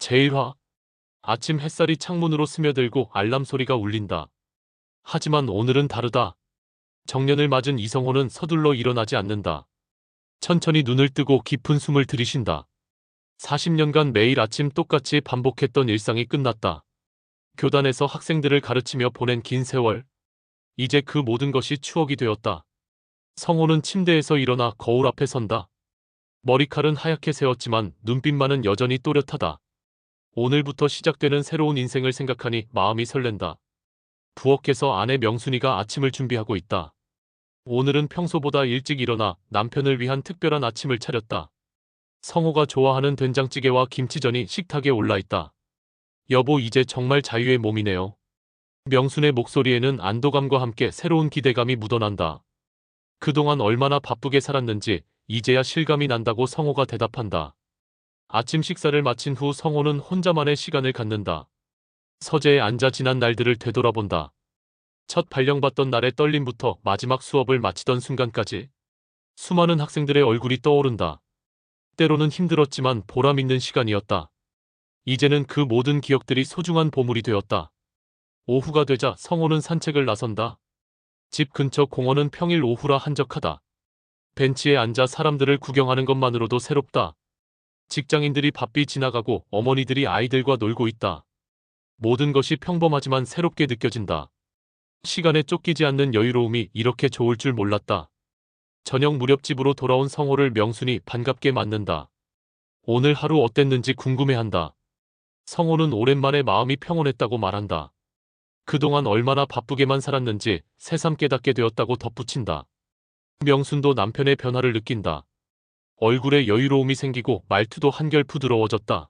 제1화. 아침 햇살이 창문으로 스며들고 알람 소리가 울린다. 하지만 오늘은 다르다. 정년을 맞은 이성호는 서둘러 일어나지 않는다. 천천히 눈을 뜨고 깊은 숨을 들이쉰다. 40년간 매일 아침 똑같이 반복했던 일상이 끝났다. 교단에서 학생들을 가르치며 보낸 긴 세월. 이제 그 모든 것이 추억이 되었다. 성호는 침대에서 일어나 거울 앞에 선다. 머리칼은 하얗게 새었지만 눈빛만은 여전히 또렷하다. 오늘부터 시작되는 새로운 인생을 생각하니 마음이 설렌다. 부엌에서 아내 명순이가 아침을 준비하고 있다. 오늘은 평소보다 일찍 일어나 남편을 위한 특별한 아침을 차렸다. 성호가 좋아하는 된장찌개와 김치전이 식탁에 올라있다. 여보, 이제 정말 자유의 몸이네요. 명순의 목소리에는 안도감과 함께 새로운 기대감이 묻어난다. 그동안 얼마나 바쁘게 살았는지 이제야 실감이 난다고 성호가 대답한다. 아침 식사를 마친 후 성호는 혼자만의 시간을 갖는다. 서재에 앉아 지난 날들을 되돌아본다. 첫 발령받던 날의 떨림부터 마지막 수업을 마치던 순간까지 수많은 학생들의 얼굴이 떠오른다. 때로는 힘들었지만 보람 있는 시간이었다. 이제는 그 모든 기억들이 소중한 보물이 되었다. 오후가 되자 성호는 산책을 나선다. 집 근처 공원은 평일 오후라 한적하다. 벤치에 앉아 사람들을 구경하는 것만으로도 새롭다. 직장인들이 바삐 지나가고 어머니들이 아이들과 놀고 있다. 모든 것이 평범하지만 새롭게 느껴진다. 시간에 쫓기지 않는 여유로움이 이렇게 좋을 줄 몰랐다. 저녁 무렵 집으로 돌아온 성호를 명순이 반갑게 맞는다. 오늘 하루 어땠는지 궁금해한다. 성호는 오랜만에 마음이 평온했다고 말한다. 그동안 얼마나 바쁘게만 살았는지 새삼 깨닫게 되었다고 덧붙인다. 명순도 남편의 변화를 느낀다. 얼굴에 여유로움이 생기고 말투도 한결 부드러워졌다.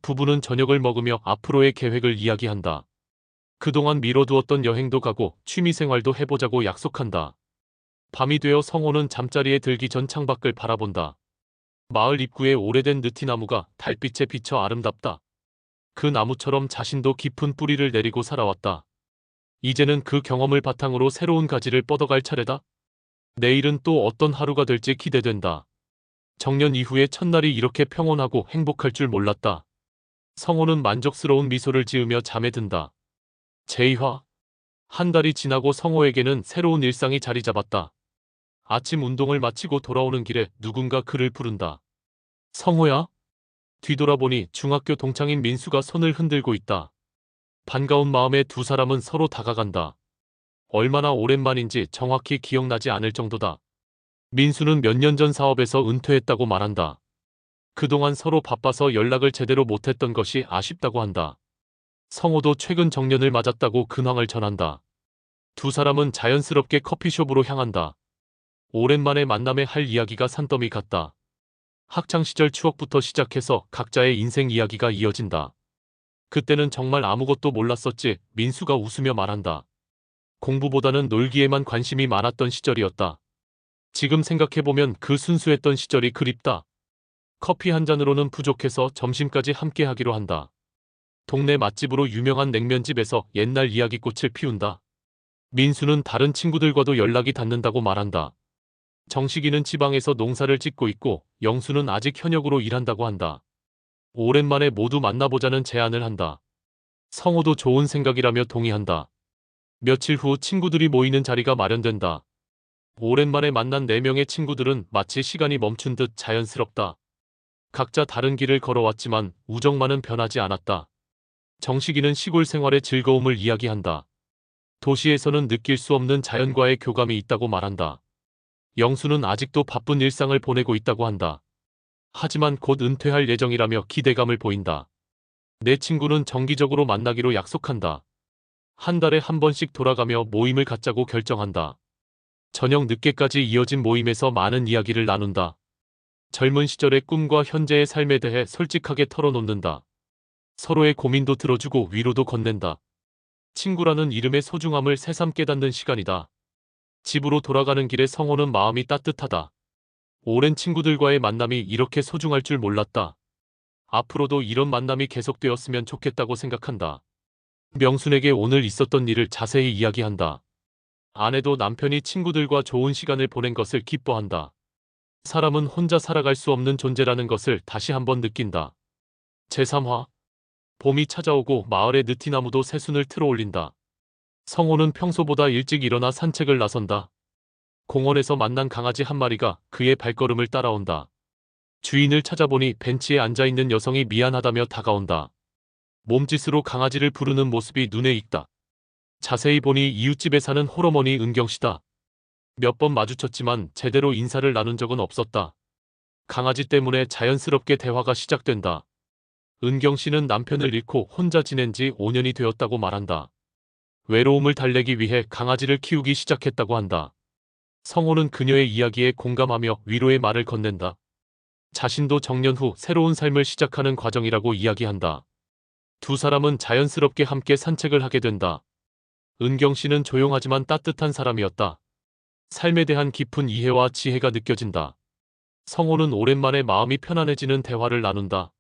부부는 저녁을 먹으며 앞으로의 계획을 이야기한다. 그동안 미뤄두었던 여행도 가고 취미생활도 해보자고 약속한다. 밤이 되어 성호는 잠자리에 들기 전 창밖을 바라본다. 마을 입구에 오래된 느티나무가 달빛에 비쳐 아름답다. 그 나무처럼 자신도 깊은 뿌리를 내리고 살아왔다. 이제는 그 경험을 바탕으로 새로운 가지를 뻗어갈 차례다. 내일은 또 어떤 하루가 될지 기대된다. 정년 이후의 첫날이 이렇게 평온하고 행복할 줄 몰랐다. 성호는 만족스러운 미소를 지으며 잠에 든다. 제2화. 한 달이 지나고 성호에게는 새로운 일상이 자리 잡았다. 아침 운동을 마치고 돌아오는 길에 누군가 그를 부른다. 성호야? 뒤돌아보니 중학교 동창인 민수가 손을 흔들고 있다. 반가운 마음에 두 사람은 서로 다가간다. 얼마나 오랜만인지 정확히 기억나지 않을 정도다. 민수는 몇 년 전 사업에서 은퇴했다고 말한다. 그동안 서로 바빠서 연락을 제대로 못했던 것이 아쉽다고 한다. 성호도 최근 정년을 맞았다고 근황을 전한다. 두 사람은 자연스럽게 커피숍으로 향한다. 오랜만에 만남에 할 이야기가 산더미 같다. 학창시절 추억부터 시작해서 각자의 인생 이야기가 이어진다. 그때는 정말 아무것도 몰랐었지. 민수가 웃으며 말한다. 공부보다는 놀기에만 관심이 많았던 시절이었다. 지금 생각해보면 그 순수했던 시절이 그립다. 커피 한 잔으로는 부족해서 점심까지 함께 하기로 한다. 동네 맛집으로 유명한 냉면집에서 옛날 이야기꽃을 피운다. 민수는 다른 친구들과도 연락이 닿는다고 말한다. 정식이는 지방에서 농사를 짓고 있고 영수는 아직 현역으로 일한다고 한다. 오랜만에 모두 만나보자는 제안을 한다. 성호도 좋은 생각이라며 동의한다. 며칠 후 친구들이 모이는 자리가 마련된다. 오랜만에 만난 4명의 친구들은 마치 시간이 멈춘 듯 자연스럽다. 각자 다른 길을 걸어왔지만 우정만은 변하지 않았다. 정식이는 시골 생활의 즐거움을 이야기한다. 도시에서는 느낄 수 없는 자연과의 교감이 있다고 말한다. 영수는 아직도 바쁜 일상을 보내고 있다고 한다. 하지만 곧 은퇴할 예정이라며 기대감을 보인다. 내 친구는 정기적으로 만나기로 약속한다. 한 달에 한 번씩 돌아가며 모임을 갖자고 결정한다. 저녁 늦게까지 이어진 모임에서 많은 이야기를 나눈다. 젊은 시절의 꿈과 현재의 삶에 대해 솔직하게 털어놓는다. 서로의 고민도 들어주고 위로도 건넨다. 친구라는 이름의 소중함을 새삼 깨닫는 시간이다. 집으로 돌아가는 길에 성호는 마음이 따뜻하다. 오랜 친구들과의 만남이 이렇게 소중할 줄 몰랐다. 앞으로도 이런 만남이 계속되었으면 좋겠다고 생각한다. 명순에게 오늘 있었던 일을 자세히 이야기한다. 아내도 남편이 친구들과 좋은 시간을 보낸 것을 기뻐한다. 사람은 혼자 살아갈 수 없는 존재라는 것을 다시 한번 느낀다. 제3화. 봄이 찾아오고 마을의 느티나무도 새순을 틀어올린다. 성호는 평소보다 일찍 일어나 산책을 나선다. 공원에서 만난 강아지 한 마리가 그의 발걸음을 따라온다. 주인을 찾아보니 벤치에 앉아있는 여성이 미안하다며 다가온다. 몸짓으로 강아지를 부르는 모습이 눈에 익다. 자세히 보니 이웃집에 사는 홀어머니 은경씨다. 몇 번 마주쳤지만 제대로 인사를 나눈 적은 없었다. 강아지 때문에 자연스럽게 대화가 시작된다. 은경씨는 남편을 잃고 혼자 지낸 지 5년이 되었다고 말한다. 외로움을 달래기 위해 강아지를 키우기 시작했다고 한다. 성호는 그녀의 이야기에 공감하며 위로의 말을 건넨다. 자신도 정년 후 새로운 삶을 시작하는 과정이라고 이야기한다. 두 사람은 자연스럽게 함께 산책을 하게 된다. 은경씨는 조용하지만 따뜻한 사람이었다. 삶에 대한 깊은 이해와 지혜가 느껴진다. 성호는 오랜만에 마음이 편안해지는 대화를 나눈다.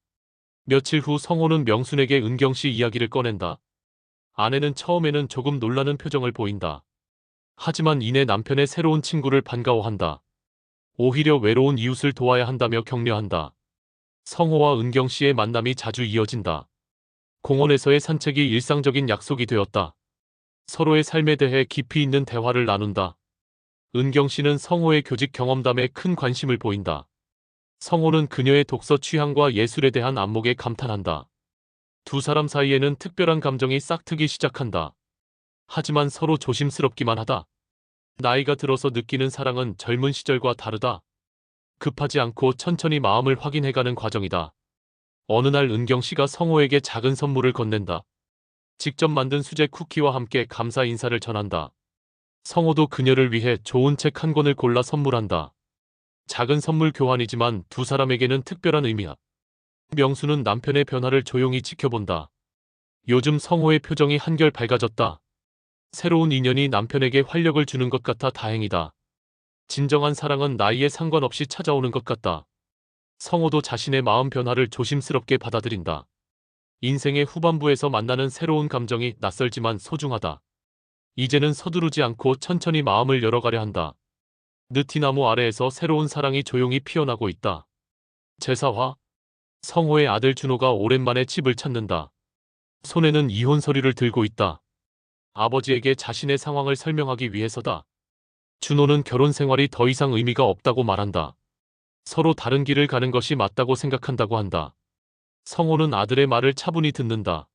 며칠 후 성호는 명순에게 은경씨 이야기를 꺼낸다. 아내는 처음에는 조금 놀라는 표정을 보인다. 하지만 이내 남편의 새로운 친구를 반가워한다. 오히려 외로운 이웃을 도와야 한다며 격려한다. 성호와 은경씨의 만남이 자주 이어진다. 공원에서의 산책이 일상적인 약속이 되었다. 서로의 삶에 대해 깊이 있는 대화를 나눈다. 은경씨는 성호의 교직 경험담에 큰 관심을 보인다. 성호는 그녀의 독서 취향과 예술에 대한 안목에 감탄한다. 두 사람 사이에는 특별한 감정이 싹트기 시작한다. 하지만 서로 조심스럽기만 하다. 나이가 들어서 느끼는 사랑은 젊은 시절과 다르다. 급하지 않고 천천히 마음을 확인해가는 과정이다. 어느 날 은경씨가 성호에게 작은 선물을 건넨다. 직접 만든 수제 쿠키와 함께 감사 인사를 전한다. 성호도 그녀를 위해 좋은 책 한 권을 골라 선물한다. 작은 선물 교환이지만 두 사람에게는 특별한 의미야. 명수는 남편의 변화를 조용히 지켜본다. 요즘 성호의 표정이 한결 밝아졌다. 새로운 인연이 남편에게 활력을 주는 것 같아 다행이다. 진정한 사랑은 나이에 상관없이 찾아오는 것 같다. 성호도 자신의 마음 변화를 조심스럽게 받아들인다. 인생의 후반부에서 만나는 새로운 감정이 낯설지만 소중하다. 이제는 서두르지 않고 천천히 마음을 열어가려 한다. 느티나무 아래에서 새로운 사랑이 조용히 피어나고 있다. 제4화. 성호의 아들 준호가 오랜만에 집을 찾는다. 손에는 이혼 서류를 들고 있다. 아버지에게 자신의 상황을 설명하기 위해서다. 준호는 결혼 생활이 더 이상 의미가 없다고 말한다. 서로 다른 길을 가는 것이 맞다고 생각한다고 한다. 성호는 아들의 말을 차분히 듣는다.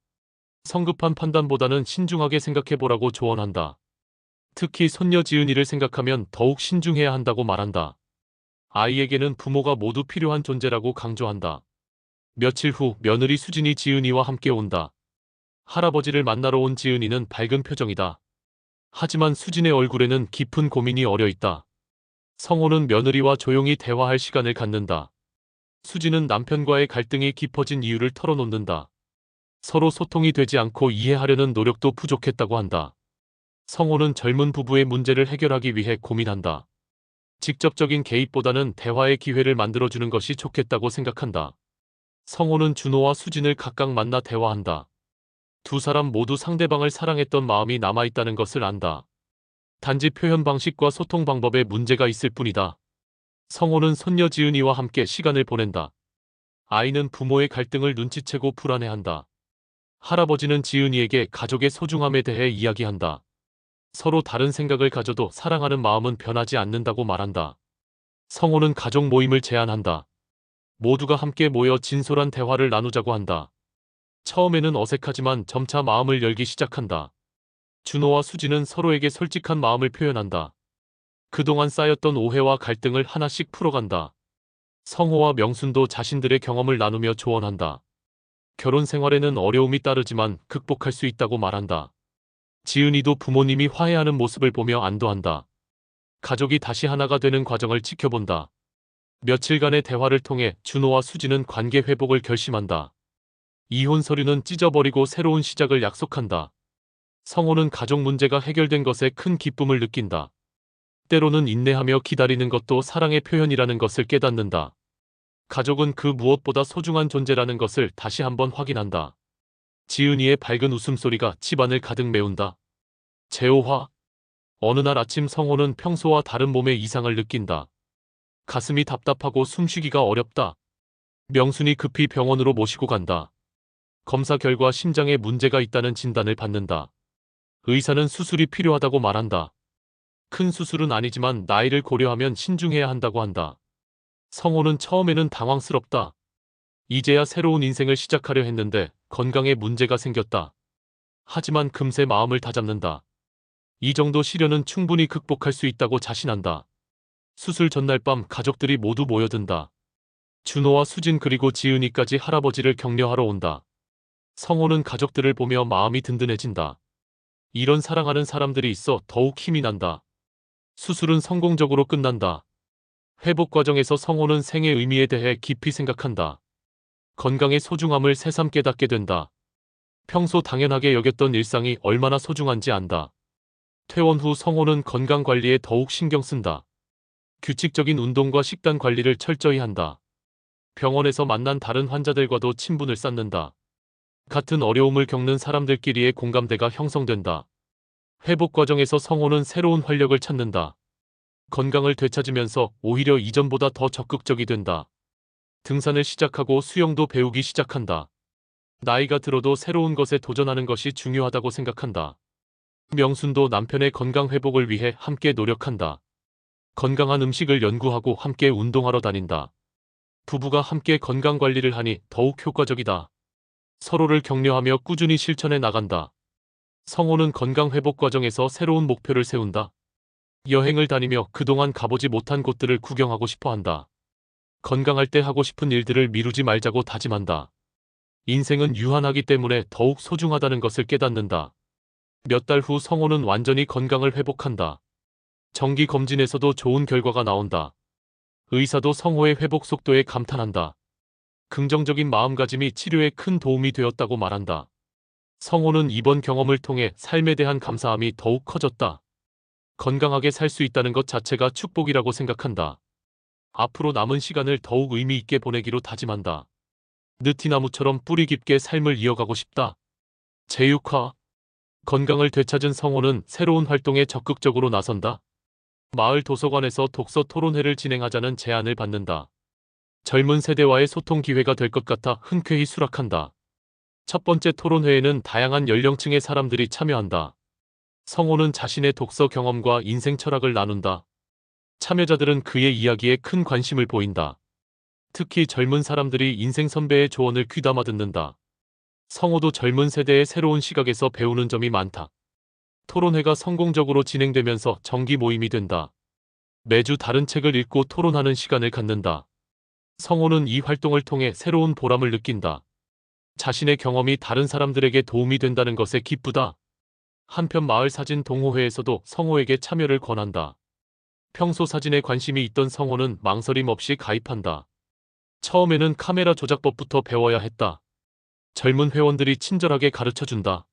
성급한 판단보다는 신중하게 생각해보라고 조언한다. 특히 손녀 지은이를 생각하면 더욱 신중해야 한다고 말한다. 아이에게는 부모가 모두 필요한 존재라고 강조한다. 며칠 후 며느리 수진이 지은이와 함께 온다. 할아버지를 만나러 온 지은이는 밝은 표정이다. 하지만 수진의 얼굴에는 깊은 고민이 어려있다. 성호는 며느리와 조용히 대화할 시간을 갖는다. 수진은 남편과의 갈등이 깊어진 이유를 털어놓는다. 서로 소통이 되지 않고 이해하려는 노력도 부족했다고 한다. 성호는 젊은 부부의 문제를 해결하기 위해 고민한다. 직접적인 개입보다는 대화의 기회를 만들어주는 것이 좋겠다고 생각한다. 성호는 준호와 수진을 각각 만나 대화한다. 두 사람 모두 상대방을 사랑했던 마음이 남아있다는 것을 안다. 단지 표현 방식과 소통 방법에 문제가 있을 뿐이다. 성호는 손녀 지은이와 함께 시간을 보낸다. 아이는 부모의 갈등을 눈치채고 불안해한다. 할아버지는 지은이에게 가족의 소중함에 대해 이야기한다. 서로 다른 생각을 가져도 사랑하는 마음은 변하지 않는다고 말한다. 성호는 가족 모임을 제안한다. 모두가 함께 모여 진솔한 대화를 나누자고 한다. 처음에는 어색하지만 점차 마음을 열기 시작한다. 준호와 수진은 서로에게 솔직한 마음을 표현한다. 그동안 쌓였던 오해와 갈등을 하나씩 풀어간다. 성호와 명순도 자신들의 경험을 나누며 조언한다. 결혼 생활에는 어려움이 따르지만 극복할 수 있다고 말한다. 지은이도 부모님이 화해하는 모습을 보며 안도한다. 가족이 다시 하나가 되는 과정을 지켜본다. 며칠간의 대화를 통해 준호와 수진은 관계 회복을 결심한다. 이혼 서류는 찢어버리고 새로운 시작을 약속한다. 성호는 가족 문제가 해결된 것에 큰 기쁨을 느낀다. 때로는 인내하며 기다리는 것도 사랑의 표현이라는 것을 깨닫는다. 가족은 그 무엇보다 소중한 존재라는 것을 다시 한번 확인한다. 지은이의 밝은 웃음소리가 집안을 가득 메운다. 제5화. 어느 날 아침 성호는 평소와 다른 몸의 이상을 느낀다. 가슴이 답답하고 숨쉬기가 어렵다. 명순이 급히 병원으로 모시고 간다. 검사 결과 심장에 문제가 있다는 진단을 받는다. 의사는 수술이 필요하다고 말한다. 큰 수술은 아니지만 나이를 고려하면 신중해야 한다고 한다. 성호는 처음에는 당황스럽다. 이제야 새로운 인생을 시작하려 했는데 건강에 문제가 생겼다. 하지만 금세 마음을 다잡는다. 이 정도 시련은 충분히 극복할 수 있다고 자신한다. 수술 전날 밤 가족들이 모두 모여든다. 준호와 수진 그리고 지은이까지 할아버지를 격려하러 온다. 성호는 가족들을 보며 마음이 든든해진다. 이런 사랑하는 사람들이 있어 더욱 힘이 난다. 수술은 성공적으로 끝난다. 회복 과정에서 성호는 생의 의미에 대해 깊이 생각한다. 건강의 소중함을 새삼 깨닫게 된다. 평소 당연하게 여겼던 일상이 얼마나 소중한지 안다. 퇴원 후 성호는 건강 관리에 더욱 신경 쓴다. 규칙적인 운동과 식단 관리를 철저히 한다. 병원에서 만난 다른 환자들과도 친분을 쌓는다. 같은 어려움을 겪는 사람들끼리의 공감대가 형성된다. 회복 과정에서 성호는 새로운 활력을 찾는다. 건강을 되찾으면서 오히려 이전보다 더 적극적이 된다. 등산을 시작하고 수영도 배우기 시작한다. 나이가 들어도 새로운 것에 도전하는 것이 중요하다고 생각한다. 명순도 남편의 건강 회복을 위해 함께 노력한다. 건강한 음식을 연구하고 함께 운동하러 다닌다. 부부가 함께 건강 관리를 하니 더욱 효과적이다. 서로를 격려하며 꾸준히 실천해 나간다. 성호는 건강 회복 과정에서 새로운 목표를 세운다. 여행을 다니며 그동안 가보지 못한 곳들을 구경하고 싶어 한다. 건강할 때 하고 싶은 일들을 미루지 말자고 다짐한다. 인생은 유한하기 때문에 더욱 소중하다는 것을 깨닫는다. 몇 달 후 성호는 완전히 건강을 회복한다. 정기 검진에서도 좋은 결과가 나온다. 의사도 성호의 회복 속도에 감탄한다. 긍정적인 마음가짐이 치료에 큰 도움이 되었다고 말한다. 성호는 이번 경험을 통해 삶에 대한 감사함이 더욱 커졌다. 건강하게 살 수 있다는 것 자체가 축복이라고 생각한다. 앞으로 남은 시간을 더욱 의미 있게 보내기로 다짐한다. 느티나무처럼 뿌리 깊게 삶을 이어가고 싶다. 제6화 건강을 되찾은 성호는 새로운 활동에 적극적으로 나선다. 마을 도서관에서 독서 토론회를 진행하자는 제안을 받는다. 젊은 세대와의 소통 기회가 될 것 같아 흔쾌히 수락한다. 첫 번째 토론회에는 다양한 연령층의 사람들이 참여한다. 성호는 자신의 독서 경험과 인생 철학을 나눈다. 참여자들은 그의 이야기에 큰 관심을 보인다. 특히 젊은 사람들이 인생 선배의 조언을 귀담아 듣는다. 성호도 젊은 세대의 새로운 시각에서 배우는 점이 많다. 토론회가 성공적으로 진행되면서 정기 모임이 된다. 매주 다른 책을 읽고 토론하는 시간을 갖는다. 성호는 이 활동을 통해 새로운 보람을 느낀다. 자신의 경험이 다른 사람들에게 도움이 된다는 것에 기쁘다. 한편 마을 사진 동호회에서도 성호에게 참여를 권한다. 평소 사진에 관심이 있던 성호는 망설임 없이 가입한다. 처음에는 카메라 조작법부터 배워야 했다. 젊은 회원들이 친절하게 가르쳐준다.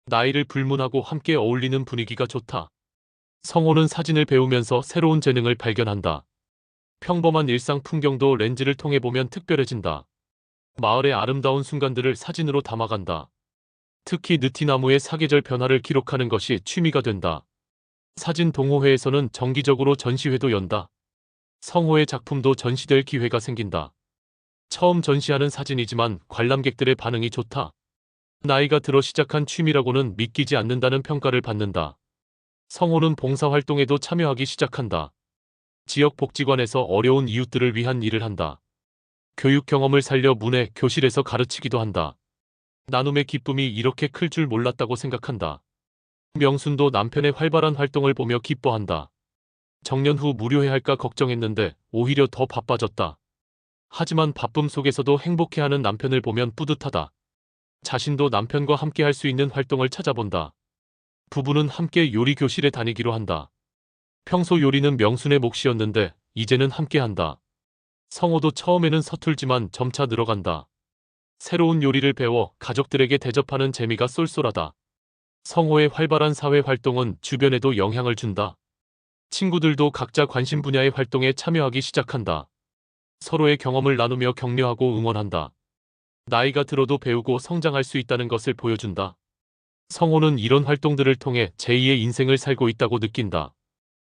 나이를 불문하고 함께 어울리는 분위기가 좋다. 성호는 사진을 배우면서 새로운 재능을 발견한다. 평범한 일상 풍경도 렌즈를 통해 보면 특별해진다. 마을의 아름다운 순간들을 사진으로 담아간다. 특히 느티나무의 사계절 변화를 기록하는 것이 취미가 된다. 사진 동호회에서는 정기적으로 전시회도 연다. 성호의 작품도 전시될 기회가 생긴다. 처음 전시하는 사진이지만 관람객들의 반응이 좋다. 나이가 들어 시작한 취미라고는 믿기지 않는다는 평가를 받는다. 성호는 봉사활동에도 참여하기 시작한다. 지역 복지관에서 어려운 이웃들을 위한 일을 한다. 교육 경험을 살려 문해 교실에서 가르치기도 한다. 나눔의 기쁨이 이렇게 클 줄 몰랐다고 생각한다. 명순도 남편의 활발한 활동을 보며 기뻐한다. 정년 후 무료회 할까 걱정했는데 오히려 더 바빠졌다. 하지만 바쁨 속에서도 행복해하는 남편을 보면 뿌듯하다. 자신도 남편과 함께 할 수 있는 활동을 찾아본다. 부부는 함께 요리 교실에 다니기로 한다. 평소 요리는 명순의 몫이었는데 이제는 함께 한다. 성호도 처음에는 서툴지만 점차 늘어간다. 새로운 요리를 배워 가족들에게 대접하는 재미가 쏠쏠하다. 성호의 활발한 사회 활동은 주변에도 영향을 준다. 친구들도 각자 관심 분야의 활동에 참여하기 시작한다. 서로의 경험을 나누며 격려하고 응원한다. 나이가 들어도 배우고 성장할 수 있다는 것을 보여준다. 성호는 이런 활동들을 통해 제2의 인생을 살고 있다고 느낀다.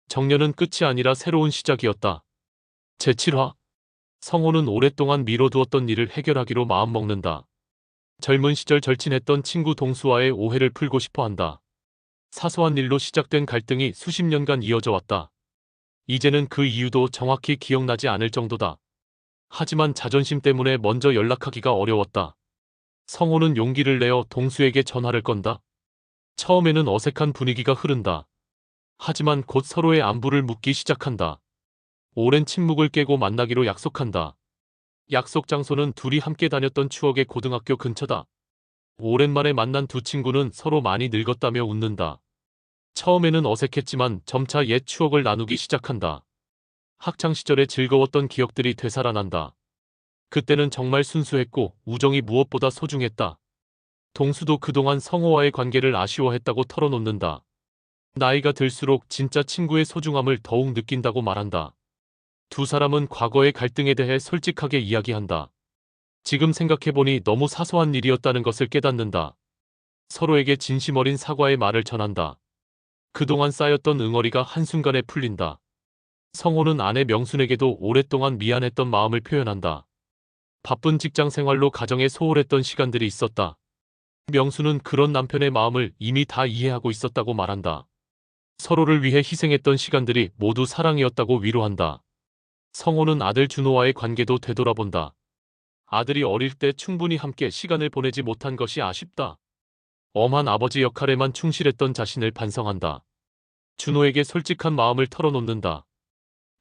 정년은 끝이 아니라 새로운 시작이었다. 제7화 성호는 오랫동안 미뤄두었던 일을 해결하기로 마음먹는다. 젊은 시절 절친했던 친구 동수와의 오해를 풀고 싶어 한다. 사소한 일로 시작된 갈등이 수십 년간 이어져 왔다. 이제는 그 이유도 정확히 기억나지 않을 정도다. 하지만 자존심 때문에 먼저 연락하기가 어려웠다. 성호는 용기를 내어 동수에게 전화를 건다. 처음에는 어색한 분위기가 흐른다. 하지만 곧 서로의 안부를 묻기 시작한다. 오랜 침묵을 깨고 만나기로 약속한다. 약속 장소는 둘이 함께 다녔던 추억의 고등학교 근처다. 오랜만에 만난 두 친구는 서로 많이 늙었다며 웃는다. 처음에는 어색했지만 점차 옛 추억을 나누기 시작한다. 학창 시절의 즐거웠던 기억들이 되살아난다. 그때는 정말 순수했고 우정이 무엇보다 소중했다. 동수도 그동안 성호와의 관계를 아쉬워했다고 털어놓는다. 나이가 들수록 진짜 친구의 소중함을 더욱 느낀다고 말한다. 두 사람은 과거의 갈등에 대해 솔직하게 이야기한다. 지금 생각해보니 너무 사소한 일이었다는 것을 깨닫는다. 서로에게 진심 어린 사과의 말을 전한다. 그동안 쌓였던 응어리가 한순간에 풀린다. 성호는 아내 명순에게도 오랫동안 미안했던 마음을 표현한다. 바쁜 직장 생활로 가정에 소홀했던 시간들이 있었다. 명수는 그런 남편의 마음을 이미 다 이해하고 있었다고 말한다. 서로를 위해 희생했던 시간들이 모두 사랑이었다고 위로한다. 성호는 아들 준호와의 관계도 되돌아본다. 아들이 어릴 때 충분히 함께 시간을 보내지 못한 것이 아쉽다. 엄한 아버지 역할에만 충실했던 자신을 반성한다. 준호에게 솔직한 마음을 털어놓는다.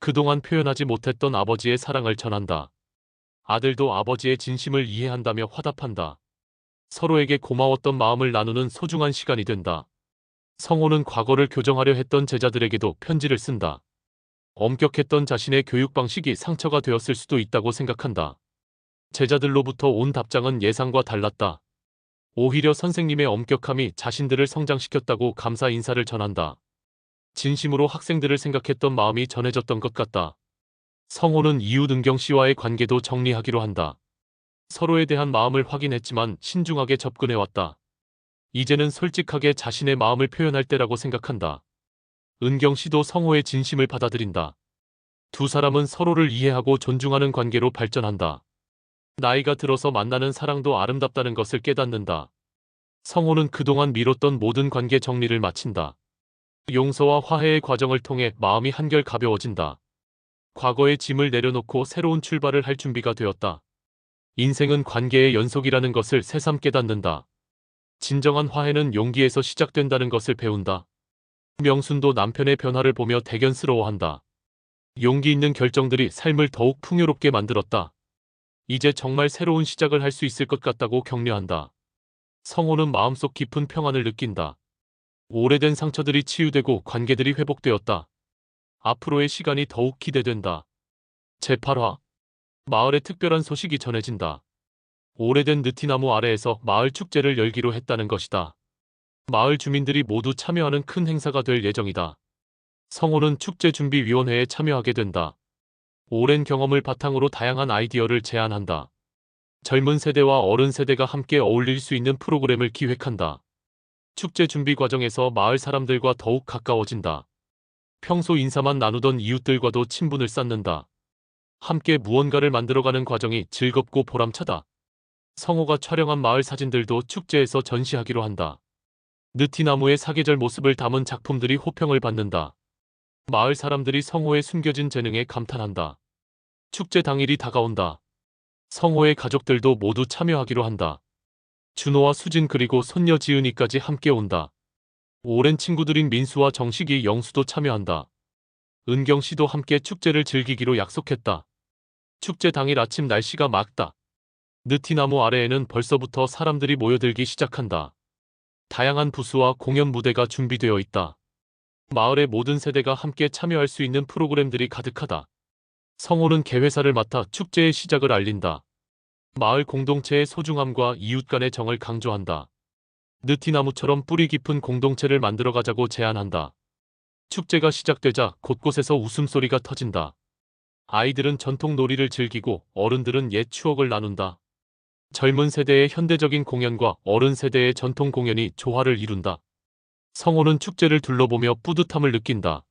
그동안 표현하지 못했던 아버지의 사랑을 전한다. 아들도 아버지의 진심을 이해한다며 화답한다. 서로에게 고마웠던 마음을 나누는 소중한 시간이 된다. 성호는 과거를 교정하려 했던 제자들에게도 편지를 쓴다. 엄격했던 자신의 교육 방식이 상처가 되었을 수도 있다고 생각한다. 제자들로부터 온 답장은 예상과 달랐다. 오히려 선생님의 엄격함이 자신들을 성장시켰다고 감사 인사를 전한다. 진심으로 학생들을 생각했던 마음이 전해졌던 것 같다. 성호는 이웃 은경 씨와의 관계도 정리하기로 한다. 서로에 대한 마음을 확인했지만 신중하게 접근해왔다. 이제는 솔직하게 자신의 마음을 표현할 때라고 생각한다. 은경 씨도 성호의 진심을 받아들인다. 두 사람은 서로를 이해하고 존중하는 관계로 발전한다. 나이가 들어서 만나는 사랑도 아름답다는 것을 깨닫는다. 성호는 그동안 미뤘던 모든 관계 정리를 마친다. 용서와 화해의 과정을 통해 마음이 한결 가벼워진다. 과거의 짐을 내려놓고 새로운 출발을 할 준비가 되었다. 인생은 관계의 연속이라는 것을 새삼 깨닫는다. 진정한 화해는 용기에서 시작된다는 것을 배운다. 명순도 남편의 변화를 보며 대견스러워한다. 용기 있는 결정들이 삶을 더욱 풍요롭게 만들었다. 이제 정말 새로운 시작을 할 수 있을 것 같다고 격려한다. 성호는 마음속 깊은 평안을 느낀다. 오래된 상처들이 치유되고 관계들이 회복되었다. 앞으로의 시간이 더욱 기대된다. 제8화 마을에 특별한 소식이 전해진다. 오래된 느티나무 아래에서 마을 축제를 열기로 했다는 것이다. 마을 주민들이 모두 참여하는 큰 행사가 될 예정이다. 성호는 축제준비위원회에 참여하게 된다. 오랜 경험을 바탕으로 다양한 아이디어를 제안한다. 젊은 세대와 어른 세대가 함께 어울릴 수 있는 프로그램을 기획한다. 축제 준비 과정에서 마을 사람들과 더욱 가까워진다. 평소 인사만 나누던 이웃들과도 친분을 쌓는다. 함께 무언가를 만들어가는 과정이 즐겁고 보람차다. 성호가 촬영한 마을 사진들도 축제에서 전시하기로 한다. 느티나무의 사계절 모습을 담은 작품들이 호평을 받는다. 마을 사람들이 성호의 숨겨진 재능에 감탄한다. 축제 당일이 다가온다. 성호의 가족들도 모두 참여하기로 한다. 준호와 수진 그리고 손녀 지은이까지 함께 온다. 오랜 친구들인 민수와 정식이 영수도 참여한다. 은경 씨도 함께 축제를 즐기기로 약속했다. 축제 당일 아침 날씨가 맑다. 느티나무 아래에는 벌써부터 사람들이 모여들기 시작한다. 다양한 부스와 공연 무대가 준비되어 있다. 마을의 모든 세대가 함께 참여할 수 있는 프로그램들이 가득하다. 성호는 개회사를 맡아 축제의 시작을 알린다. 마을 공동체의 소중함과 이웃 간의 정을 강조한다. 느티나무처럼 뿌리 깊은 공동체를 만들어가자고 제안한다. 축제가 시작되자 곳곳에서 웃음소리가 터진다. 아이들은 전통 놀이를 즐기고 어른들은 옛 추억을 나눈다. 젊은 세대의 현대적인 공연과 어른 세대의 전통 공연이 조화를 이룬다. 성호는 축제를 둘러보며 뿌듯함을 느낀다.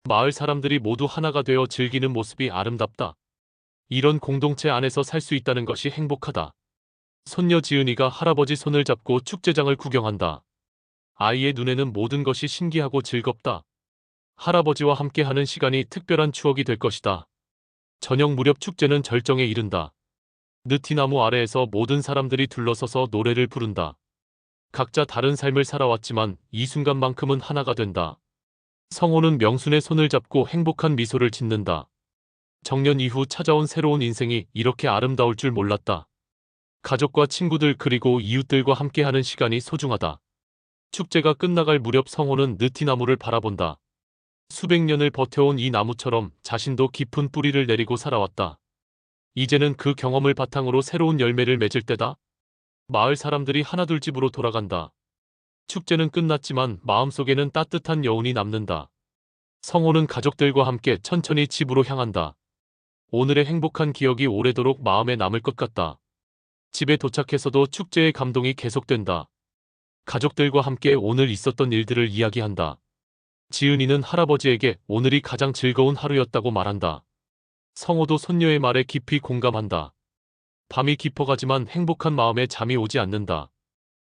마을 사람들이 모두 하나가 되어 즐기는 모습이 아름답다. 이런 공동체 안에서 살 수 있다는 것이 행복하다. 손녀 지은이가 할아버지 손을 잡고 축제장을 구경한다. 아이의 눈에는 모든 것이 신기하고 즐겁다. 할아버지와 함께하는 시간이 특별한 추억이 될 것이다. 저녁 무렵 축제는 절정에 이른다. 느티나무 아래에서 모든 사람들이 둘러서서 노래를 부른다. 각자 다른 삶을 살아왔지만 이 순간만큼은 하나가 된다. 성호는 명순의 손을 잡고 행복한 미소를 짓는다. 정년 이후 찾아온 새로운 인생이 이렇게 아름다울 줄 몰랐다. 가족과 친구들 그리고 이웃들과 함께하는 시간이 소중하다. 축제가 끝나갈 무렵 성호는 느티나무를 바라본다. 수백 년을 버텨온 이 나무처럼 자신도 깊은 뿌리를 내리고 살아왔다. 이제는 그 경험을 바탕으로 새로운 열매를 맺을 때다. 마을 사람들이 하나둘 집으로 돌아간다. 축제는 끝났지만 마음속에는 따뜻한 여운이 남는다. 성호는 가족들과 함께 천천히 집으로 향한다. 오늘의 행복한 기억이 오래도록 마음에 남을 것 같다. 집에 도착해서도 축제의 감동이 계속된다. 가족들과 함께 오늘 있었던 일들을 이야기한다. 지은이는 할아버지에게 오늘이 가장 즐거운 하루였다고 말한다. 성호도 손녀의 말에 깊이 공감한다. 밤이 깊어가지만 행복한 마음에 잠이 오지 않는다.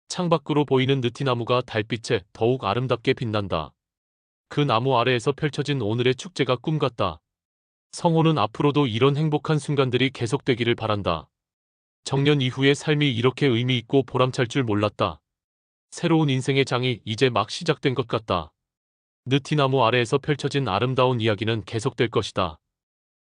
창밖으로 보이는 느티나무가 달빛에 더욱 아름답게 빛난다. 그 나무 아래에서 펼쳐진 오늘의 축제가 꿈 같다. 성호는 앞으로도 이런 행복한 순간들이 계속되기를 바란다. 정년 이후의 삶이 이렇게 의미 있고 보람찰 줄 몰랐다. 새로운 인생의 장이 이제 막 시작된 것 같다. 느티나무 아래에서 펼쳐진 아름다운 이야기는 계속될 것이다.